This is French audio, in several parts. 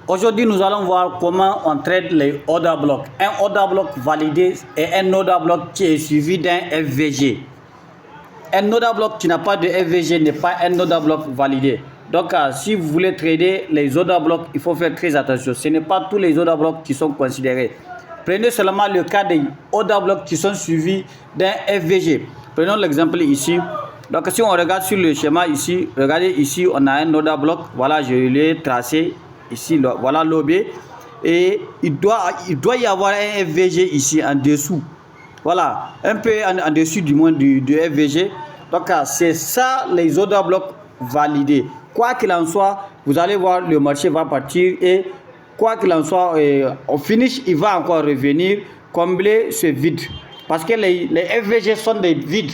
Aujourd'hui, nous allons voir comment on traite les order blocks. Un order block validé et un order block qui est suivi d'un FVG. Un order block qui n'a pas de FVG n'est pas un order block validé. Donc, si vous voulez trader les order blocks, il faut faire très attention. Ce n'est pas tous les order blocks qui sont considérés. Prenez seulement le cas des order blocks qui sont suivis d'un FVG. Prenons l'exemple ici. Donc, si on regarde sur le schéma ici, regardez ici, on a un order block. Voilà, je l'ai tracé ici. Voilà l'OB. Et il doit y avoir un FVG ici en dessous. Voilà, un peu en dessous du moins du FVG. Donc, c'est ça les order blocks validés. Quoi qu'il en soit, vous allez voir, le marché va partir et quoi qu'il en soit, au finish, il va encore revenir combler ce vide. Parce que les FVG sont des vides.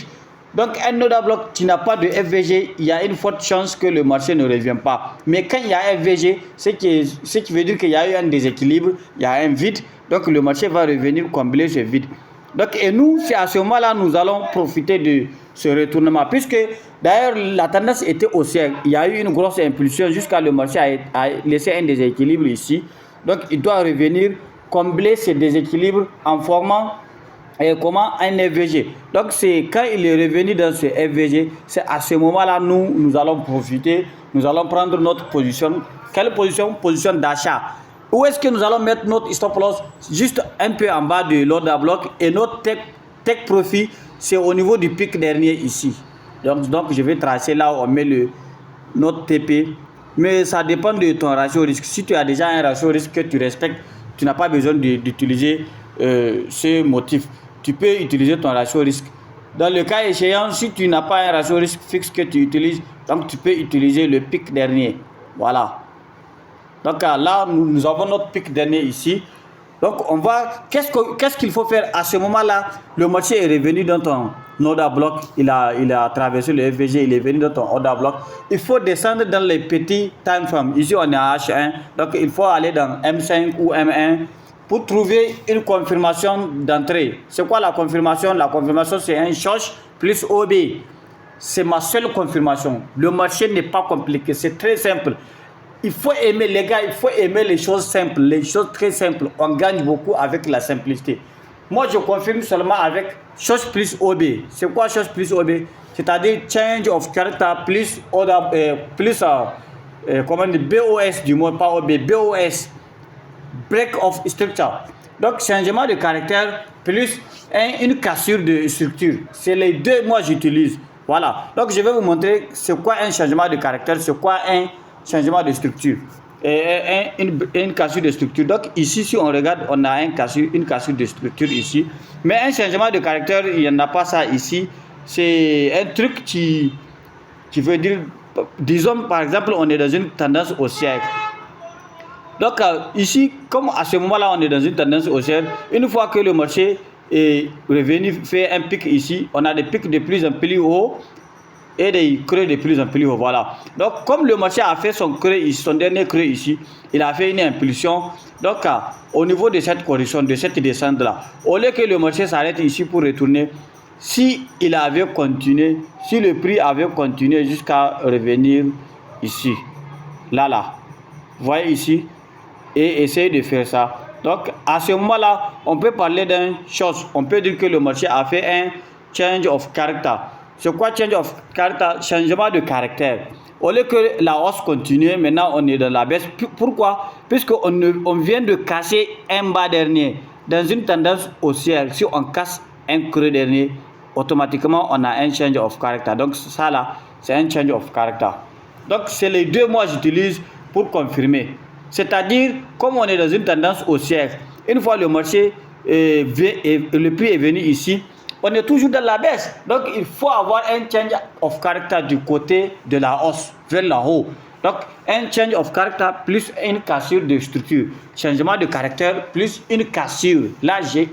Donc, un order block qui n'a pas de FVG, il y a une forte chance que le marché ne revienne pas. Mais quand il y a un FVG, ce qui veut dire qu'il y a eu un déséquilibre, il y a un vide. Donc, le marché va revenir combler ce vide. Donc, et nous, c'est à ce moment-là, nous allons profiter de ce retournement. Puisque, d'ailleurs, la tendance était haussière. Il y a eu une grosse impulsion jusqu'à le marché a laissé un déséquilibre ici. Donc, il doit revenir combler ce déséquilibre en formant un FVG. Donc, c'est quand il est revenu dans ce FVG, c'est à ce moment-là, nous allons profiter. Nous allons prendre notre position. Quelle position? Position d'achat. Où est-ce que nous allons mettre notre stop loss? Juste un peu en bas de l'order block. Et notre take profit, c'est au niveau du pic dernier ici. Donc je vais tracer là où on met notre TP. Mais ça dépend de ton ratio risque. Si tu as déjà un ratio risque que tu respectes, tu n'as pas besoin d'utiliser ce motif. Tu peux utiliser ton ratio risque. Dans le cas échéant, si tu n'as pas un ratio risque fixe que tu utilises, donc tu peux utiliser le pic dernier. Voilà. Donc là, nous avons notre pic dernier ici. Donc on va, qu'est-ce qu'il faut faire à ce moment-là? Le marché est revenu dans ton order block. Il a traversé le FVG, il est venu dans ton order block. Il faut descendre dans les petits time frames. Ici on est à H1. Donc il faut aller dans M5 ou M1 pour trouver une confirmation d'entrée. C'est quoi la confirmation? La confirmation, c'est un short plus OB. C'est ma seule confirmation. Le marché n'est pas compliqué, c'est très simple. Il faut aimer, les gars, il faut aimer les choses simples, les choses très simples. On gagne beaucoup avec la simplicité. Moi, je confirme seulement avec short plus OB. C'est quoi short plus OB? C'est-à-dire change of character plus comment dire, BOS du moins, pas OB, BOS. Break of structure. Donc, changement de caractère plus une cassure de structure. C'est les deux, moi, j'utilise. Voilà. Donc, je vais vous montrer c'est quoi un changement de caractère, c'est quoi un changement de structure. Et une cassure de structure. Donc, ici, si on regarde, on a une cassure de structure ici. Mais un changement de caractère, il n'y en a pas ça ici. C'est un truc qui veut dire, disons, par exemple, on est dans une tendance haussière. Donc ici, comme à ce moment-là, on est dans une tendance haussière, une fois que le marché est revenu faire un pic ici, on a des pics de plus en plus haut et des creux de plus en plus haut. Voilà. Donc, comme le marché a fait son creux ici, son dernier creux ici, il a fait une impulsion. Donc, au niveau de cette correction, de cette descente-là, au lieu que le marché s'arrête ici pour retourner, si le prix avait continué jusqu'à revenir ici, là, vous voyez ici, et essayer de faire ça. Donc, à ce moment-là, on peut parler d'un short. On peut dire que le marché a fait un change of character. C'est quoi change of character? Changement de caractère. Au lieu que la hausse continue, maintenant on est dans la baisse. Pourquoi? Puisqu'on vient de casser un bas dernier. Dans une tendance haussière, si on casse un creux dernier, automatiquement on a un change of character. Donc ça là, c'est un change of character. Donc c'est les deux mots que j'utilise pour confirmer. C'est-à-dire, comme on est dans une tendance haussière, une fois le marché le prix est venu ici, on est toujours dans la baisse. Donc, il faut avoir un change of character du côté de la hausse, vers le haut. Donc, un change of character plus une cassure de structure. Changement de caractère plus une cassure. Là, j'ai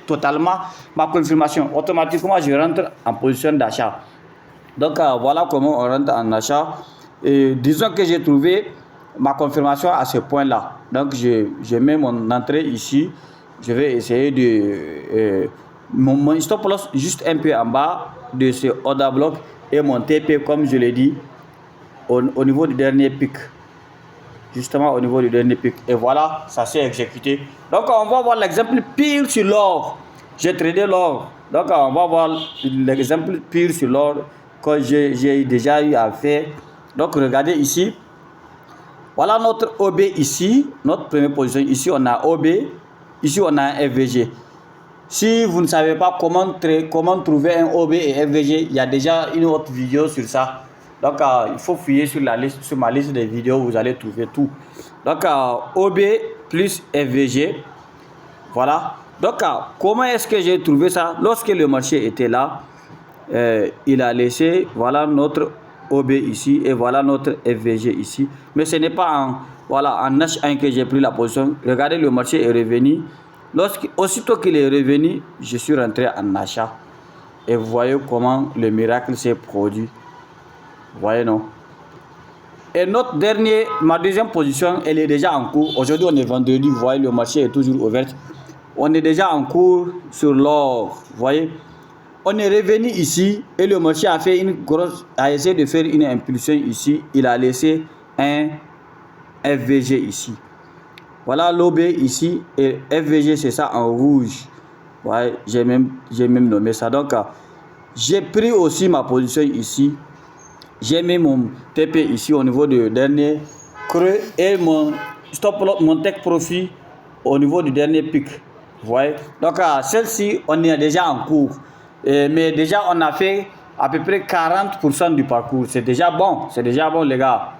totalement ma confirmation. Automatiquement, je rentre en position d'achat. Donc, voilà comment on rentre en achat. Et disons que j'ai trouvé ma confirmation à ce point-là. Donc, je mets mon entrée ici. Je vais essayer de... mon stop loss juste un peu en bas de ce order block et mon TP, comme je l'ai dit, au niveau du dernier pic. justement au niveau du dernier pic. Et voilà, ça s'est exécuté. Donc on va voir l'exemple pire sur l'or. J'ai tradé l'or. Donc on va voir l'exemple pire sur l'or que j'ai déjà eu à faire. Donc regardez ici. Voilà notre OB ici, notre première position. Ici on a OB, ici on a un FVG. Si vous ne savez pas comment trouver un OB et FVG, il y a déjà une autre vidéo sur ça. Donc il faut fouiller sur ma liste des vidéos, vous allez trouver tout. Donc OB plus FVG. Voilà. Donc comment est-ce que j'ai trouvé ça? Lorsque le marché était là, il a laissé, voilà notre OB ici et voilà notre FVG ici. Mais ce n'est pas en H1 que j'ai pris la position. Regardez, le marché est revenu. Aussitôt qu'il est revenu, je suis rentré en achat. Et vous voyez comment le miracle s'est produit. Vous voyez, non? Et ma deuxième position, elle est déjà en cours. Aujourd'hui, on est vendredi. Vous voyez, le marché est toujours ouvert. On est déjà en cours sur l'or. Vous voyez? On est revenu ici et le marché a essayé de faire une impulsion ici. Il a laissé un FVG ici. Voilà l'OB ici et FVG, c'est ça en rouge. Ouais, j'ai même nommé ça. Donc, j'ai pris aussi ma position ici. J'ai mis mon TP ici au niveau du dernier creux et mon stop loss, mon take profit au niveau du dernier pic. Vous voyez? Donc, celle-ci, on est déjà en cours. Mais déjà, on a fait à peu près 40% du parcours. C'est déjà bon les gars.